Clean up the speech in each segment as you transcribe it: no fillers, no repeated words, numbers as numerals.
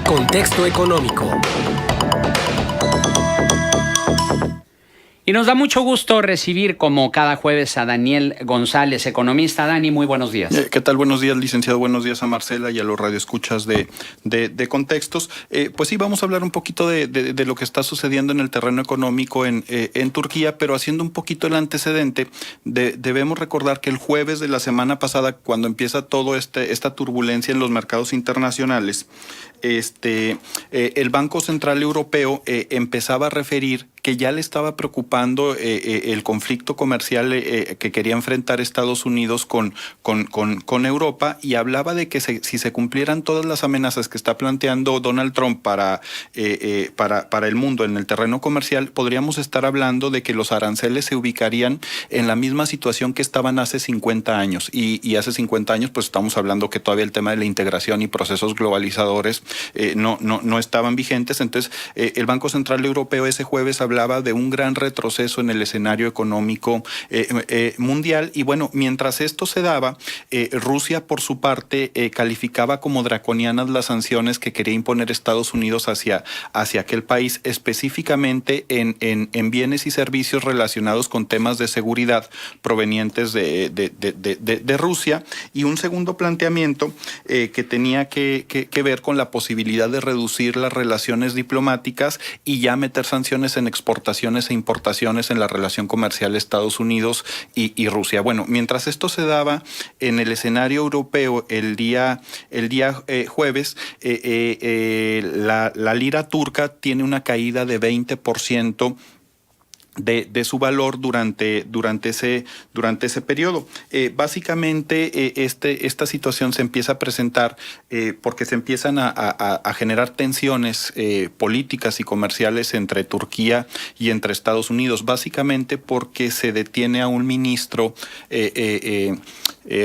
Contexto económico. Y nos da mucho gusto recibir como cada jueves a Daniel González, economista. Dani, muy buenos días. ¿Qué tal? Buenos días, licenciado. Buenos días a Marcela y a los radioescuchas de Contextos. Pues sí, vamos a hablar un poquito de lo que está sucediendo en el terreno económico en Turquía, pero haciendo un poquito el antecedente, debemos recordar que el jueves de la semana pasada, cuando empieza todo esta turbulencia en los mercados internacionales, el Banco Central Europeo empezaba a referir que ya le estaba preocupando el conflicto comercial que quería enfrentar Estados Unidos con Europa, y hablaba de que si se cumplieran todas las amenazas que está planteando Donald Trump para el mundo en el terreno comercial, podríamos estar hablando de que los aranceles se ubicarían en la misma situación que estaban hace 50 años. Y hace 50 años pues estamos hablando que todavía el tema de la integración y procesos globalizadores no estaban vigentes. Entonces el Banco Central Europeo ese jueves hablaba de un gran retroceso en el escenario económico mundial. Y bueno, mientras esto se daba, Rusia por su parte calificaba como draconianas las sanciones que quería imponer Estados Unidos hacia aquel país, específicamente en bienes y servicios relacionados con temas de seguridad provenientes de Rusia. Y un segundo planteamiento que tenía que ver con la posibilidad de reducir las relaciones diplomáticas y ya meter sanciones en exportaciones e importaciones en la relación comercial Estados Unidos y Rusia. Bueno, mientras esto se daba en el escenario europeo el día jueves, la lira turca tiene una caída de 20% de su valor durante ese periodo. Básicamente esta situación se empieza a presentar porque se empiezan a generar tensiones políticas y comerciales entre Turquía y entre Estados Unidos, básicamente porque se detiene a un ministro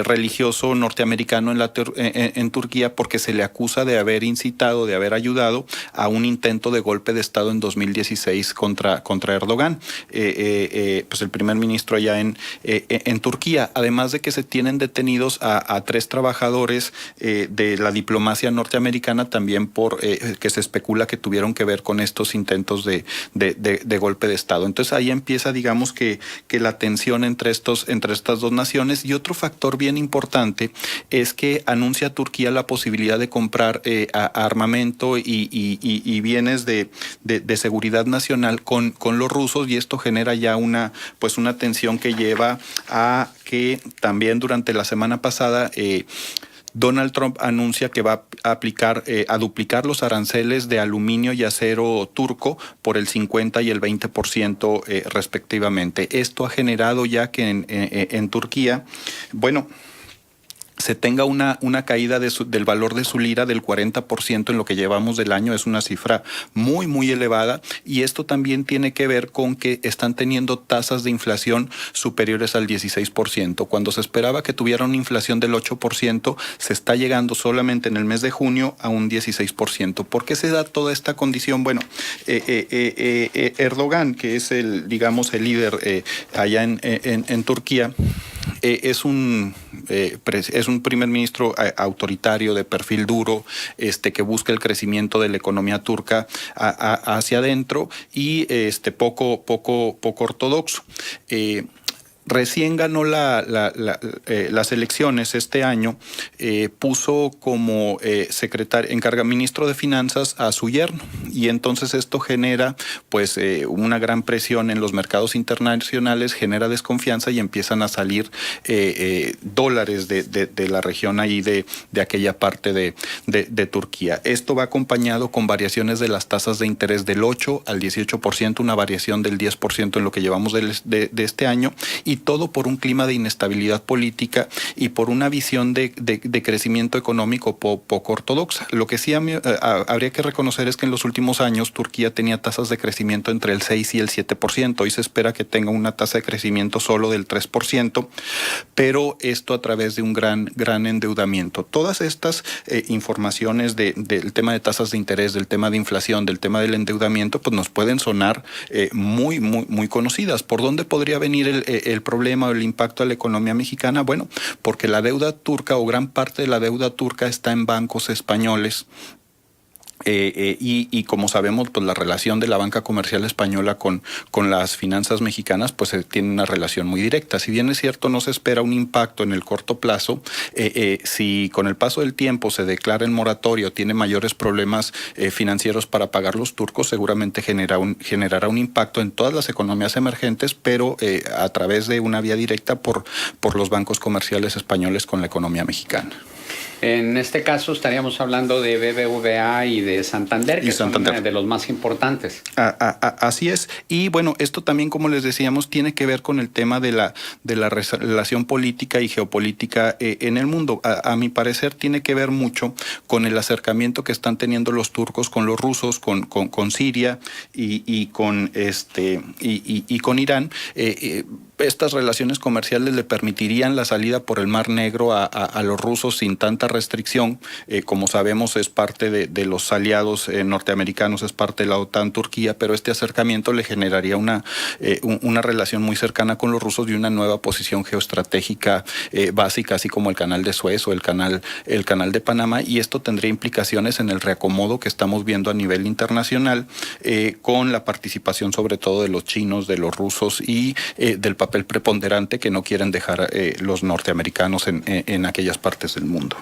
religioso norteamericano en Turquía, porque se le acusa de haber incitado, de haber ayudado a un intento de golpe de Estado en 2016 contra Erdogan. Pues el primer ministro allá en Turquía, además de que se tienen detenidos a 3 trabajadores de la diplomacia norteamericana, también por que se especula que tuvieron que ver con estos intentos de golpe de Estado. Entonces ahí empieza, digamos, que la tensión entre estas dos naciones. Y otro factor bien importante es que anuncia Turquía la posibilidad de comprar armamento y bienes de seguridad nacional con los rusos, y esto genera ya una tensión que lleva a que también durante la semana pasada Donald Trump anuncia que va a duplicar los aranceles de aluminio y acero turco por el 50 y el 20% respectivamente. Esto ha generado ya que en Turquía, bueno, se tenga una caída del valor de su lira del 40% en lo que llevamos del año. Es una cifra muy, muy elevada, y esto también tiene que ver con que están teniendo tasas de inflación superiores al 16%. Cuando se esperaba que tuviera una inflación del 8%, se está llegando solamente en el mes de junio a un 16%. ¿Por qué se da toda esta condición? Bueno, Erdogan, que es el líder allá en Turquía, es un primer ministro autoritario de perfil duro, que busca el crecimiento de la economía turca hacia adentro, y poco ortodoxo. Recién ganó las elecciones este año, puso como ministro de Finanzas a su yerno, y entonces esto genera una gran presión en los mercados internacionales, genera desconfianza, y empiezan a salir dólares de la región ahí de aquella parte de Turquía. Esto va acompañado con variaciones de las tasas de interés del 8 al 18%, una variación del 10% en lo que llevamos de este año, y todo por un clima de inestabilidad política y por una visión de crecimiento económico poco ortodoxa. Lo que sí habría que reconocer es que en los últimos últimos años Turquía tenía tasas de crecimiento entre el 6 y el 7%. Hoy se espera que tenga una tasa de crecimiento solo del 3%, pero esto a través de un gran endeudamiento. Todas estas informaciones del tema de tasas de interés, del tema de inflación, del tema del endeudamiento, pues nos pueden sonar muy conocidas. ¿Por dónde podría venir el problema o el impacto a la economía mexicana? Bueno, porque la deuda turca o gran parte de la deuda turca está en bancos españoles. Y como sabemos, pues la relación de la banca comercial española con las finanzas mexicanas pues tiene una relación muy directa. Si bien es cierto, no se espera un impacto en el corto plazo, si con el paso del tiempo se declara en moratorio, tiene mayores problemas financieros para pagar los turcos, seguramente generará un impacto en todas las economías emergentes, pero a través de una vía directa por los bancos comerciales españoles con la economía mexicana. En este caso estaríamos hablando de BBVA y de Santander, que son de los más importantes. Así es. Y bueno, esto también, como les decíamos, tiene que ver con el tema de la relación política y geopolítica en el mundo. A mi parecer tiene que ver mucho con el acercamiento que están teniendo los turcos con los rusos, con Siria y con Irán. Estas relaciones comerciales le permitirían la salida por el Mar Negro a los rusos sin tanta restricción. Como sabemos, es parte de los aliados norteamericanos, es parte de la OTAN, Turquía, pero este acercamiento le generaría una relación muy cercana con los rusos y una nueva posición geoestratégica básica, así como el canal de Suez o el canal de Panamá, y esto tendría implicaciones en el reacomodo que estamos viendo a nivel internacional, con la participación sobre todo de los chinos, de los rusos y del papel preponderante que no quieren dejar los norteamericanos en aquellas partes del mundo.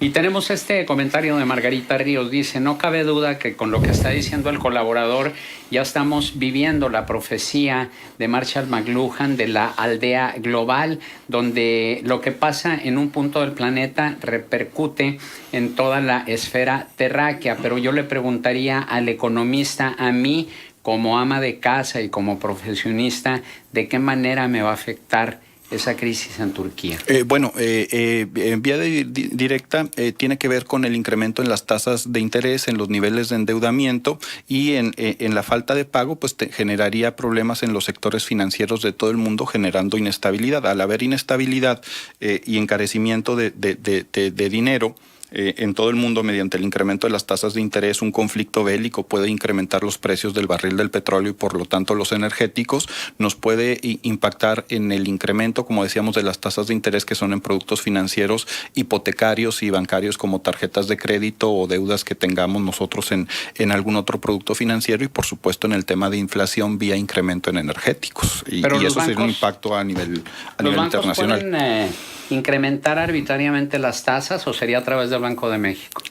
Y tenemos este comentario de Margarita Ríos, dice: no cabe duda que con lo que está diciendo el colaborador ya estamos viviendo la profecía de Marshall McLuhan de la aldea global, donde lo que pasa en un punto del planeta repercute en toda la esfera terráquea. Pero yo le preguntaría al economista, a mí como ama de casa y como profesionista, ¿de qué manera me va a afectar esa crisis en Turquía? En vía directa tiene que ver con el incremento en las tasas de interés, en los niveles de endeudamiento y en la falta de pago, pues generaría problemas en los sectores financieros de todo el mundo, generando inestabilidad. Al haber inestabilidad y encarecimiento de dinero en todo el mundo mediante el incremento de las tasas de interés, un conflicto bélico puede incrementar los precios del barril del petróleo y por lo tanto los energéticos, nos puede impactar en el incremento, como decíamos, de las tasas de interés que son en productos financieros, hipotecarios y bancarios como tarjetas de crédito o deudas que tengamos nosotros en algún otro producto financiero, y por supuesto en el tema de inflación vía incremento en energéticos. Y eso sería un impacto a nivel internacional. ¿Pueden incrementar arbitrariamente las tasas o sería a través del Banco de México?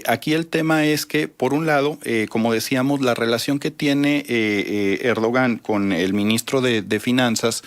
Aquí el tema es que, por un lado, como decíamos, la relación que tiene Erdogan con el ministro de Finanzas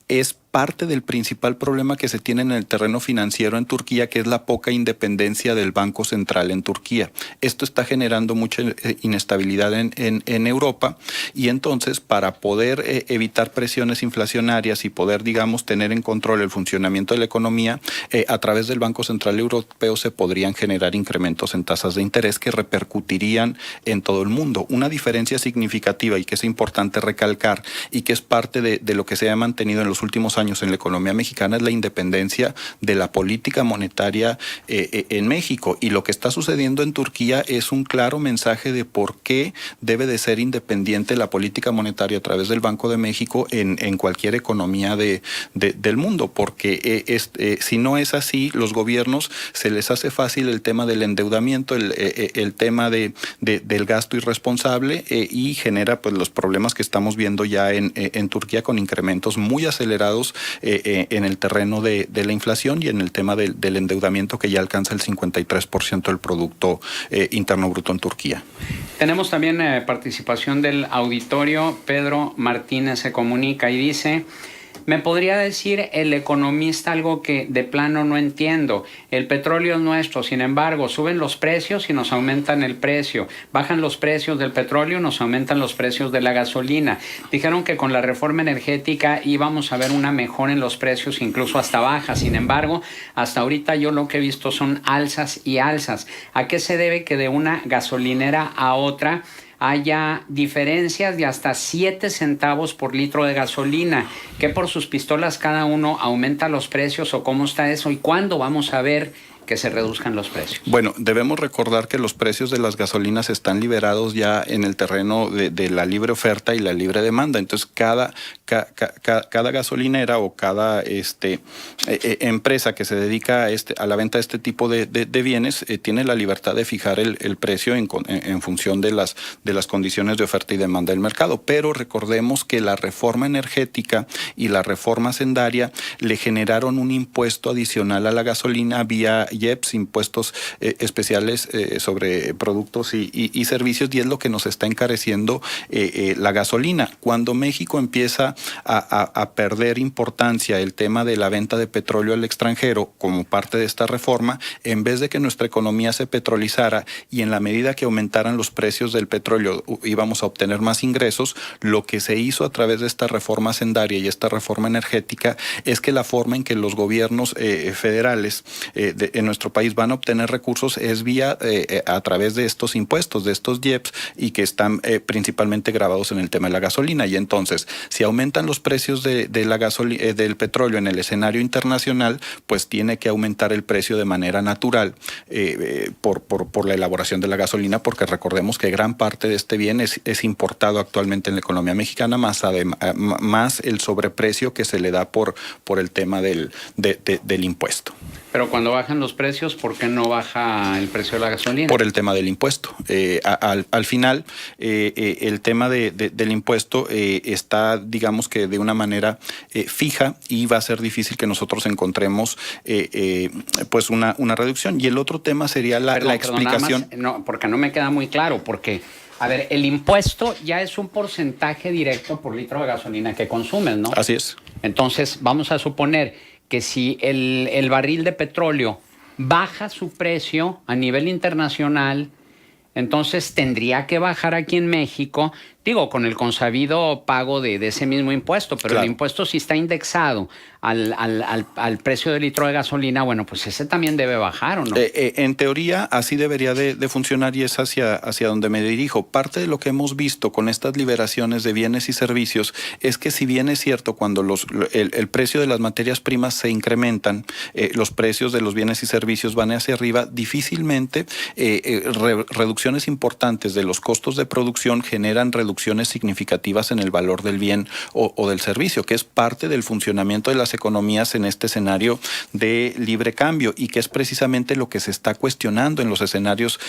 es parte del principal problema que se tiene en el terreno financiero en Turquía, que es la poca independencia del Banco Central en Turquía. Esto está generando mucha inestabilidad en Europa, y entonces para poder evitar presiones inflacionarias y poder, digamos, tener en control el funcionamiento de la economía, a través del Banco Central Europeo se podrían generar incrementos en tasas de interés que repercutirían en todo el mundo. Una diferencia significativa y que es importante recalcar y que es parte de lo que se ha mantenido en los últimos años en la economía mexicana es la independencia de la política monetaria en México, y lo que está sucediendo en Turquía es un claro mensaje de por qué debe de ser independiente la política monetaria a través del Banco de México en cualquier economía del mundo, porque si no es así, los gobiernos se les hace fácil el tema del endeudamiento, el tema del gasto irresponsable, y genera pues los problemas que estamos viendo ya en Turquía, con incrementos muy acelerados en el terreno de la inflación y en el tema del endeudamiento, que ya alcanza el 53% del Producto Interno Bruto en Turquía. Tenemos también participación del auditorio. Pedro Martínez se comunica y dice: ¿Me podría decir el economista algo que de plano no entiendo? El petróleo es nuestro, sin embargo, suben los precios y nos aumentan el precio. Bajan los precios del petróleo y nos aumentan los precios de la gasolina. Dijeron que con la reforma energética íbamos a ver una mejora en los precios, incluso hasta bajas. Sin embargo, hasta ahorita yo lo que he visto son alzas y alzas. ¿A qué se debe que de una gasolinera a otra haya diferencias de hasta 7 centavos por litro de gasolina? ¿Que por sus pistolas cada uno aumenta los precios o cómo está eso? ¿Y cuándo vamos a ver que se reduzcan los precios? Bueno, debemos recordar que los precios de las gasolinas están liberados ya en el terreno de la libre oferta y la libre demanda. Entonces, cada gasolinera o cada empresa que se dedica a la venta de este tipo de bienes tiene la libertad de fijar el precio en función de las condiciones de oferta y demanda del mercado. Pero recordemos que la reforma energética y la reforma hacendaria le generaron un impuesto adicional a la gasolina vía IEPS, impuestos especiales sobre productos y servicios, y es lo que nos está encareciendo la gasolina. Cuando México empieza a perder importancia el tema de la venta de petróleo al extranjero como parte de esta reforma, en vez de que nuestra economía se petrolizara y en la medida que aumentaran los precios del petróleo íbamos a obtener más ingresos, lo que se hizo a través de esta reforma hacendaria y esta reforma energética es que la forma en que los gobiernos federales en nuestro país van a obtener recursos es vía a través de estos impuestos, de estos IEPS, y que están principalmente grabados en el tema de la gasolina. Y entonces, si aumentan los precios del petróleo en el escenario internacional, pues tiene que aumentar el precio de manera natural por la elaboración de la gasolina, porque recordemos que gran parte de este bien es importado actualmente en la economía mexicana, más el sobreprecio que se le da por el tema del impuesto. Pero cuando bajan los precios, ¿por qué no baja el precio de la gasolina? Por el tema del impuesto. Al final, el tema del impuesto está, digamos que de una manera fija, y va a ser difícil que nosotros encontremos pues una reducción. Y el otro tema sería la explicación. No, porque no me queda muy claro, porque a ver, el impuesto ya es un porcentaje directo por litro de gasolina que consumes, ¿no? Así es. Entonces, vamos a suponer que si el barril de petróleo baja su precio a nivel internacional, entonces tendría que bajar aquí en México, digo, con el consabido pago de ese mismo impuesto, pero claro, el impuesto si está indexado al precio del litro de gasolina, bueno, pues ese también debe bajar, ¿o no? En teoría, así debería de funcionar, y es hacia donde me dirijo. Parte de lo que hemos visto con estas liberaciones de bienes y servicios es que, si bien es cierto, cuando el precio de las materias primas se incrementan, los precios de los bienes y servicios van hacia arriba, difícilmente reducciones importantes de los costos de producción generan reducciones significativas en el valor del bien o del servicio, que es parte del funcionamiento de las economías en este escenario de libre cambio, y que es precisamente lo que se está cuestionando en los escenarios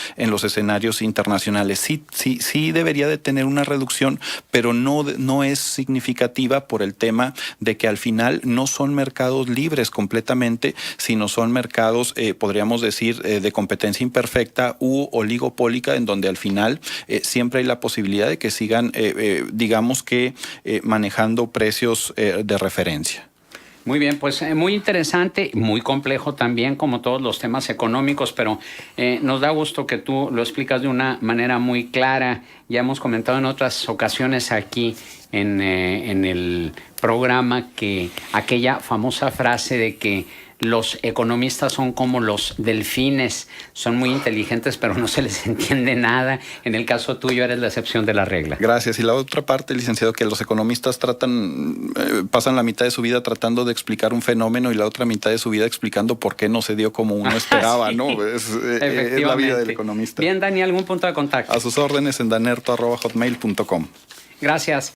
internacionales. Sí debería de tener una reducción, pero no es significativa por el tema de que al final no son mercados libres completamente, sino son mercados, podríamos decir, de competencia imperfecta u oligopólica, en donde al final siempre hay la posibilidad de que sigan, digamos que, manejando precios de referencia. Muy bien, pues muy interesante, muy complejo también, como todos los temas económicos, pero nos da gusto que tú lo explicas de una manera muy clara. Ya hemos comentado en otras ocasiones aquí en el programa que aquella famosa frase de que los economistas son como los delfines, son muy inteligentes pero no se les entiende nada. En el caso tuyo eres la excepción de la regla. Gracias. Y la otra parte, licenciado, que los economistas pasan la mitad de su vida tratando de explicar un fenómeno y la otra mitad de su vida explicando por qué no se dio como uno esperaba, sí, ¿no? Es la vida del economista. Bien, Dani, ¿algún punto de contacto? A sus órdenes en danerto@hotmail.com. Gracias.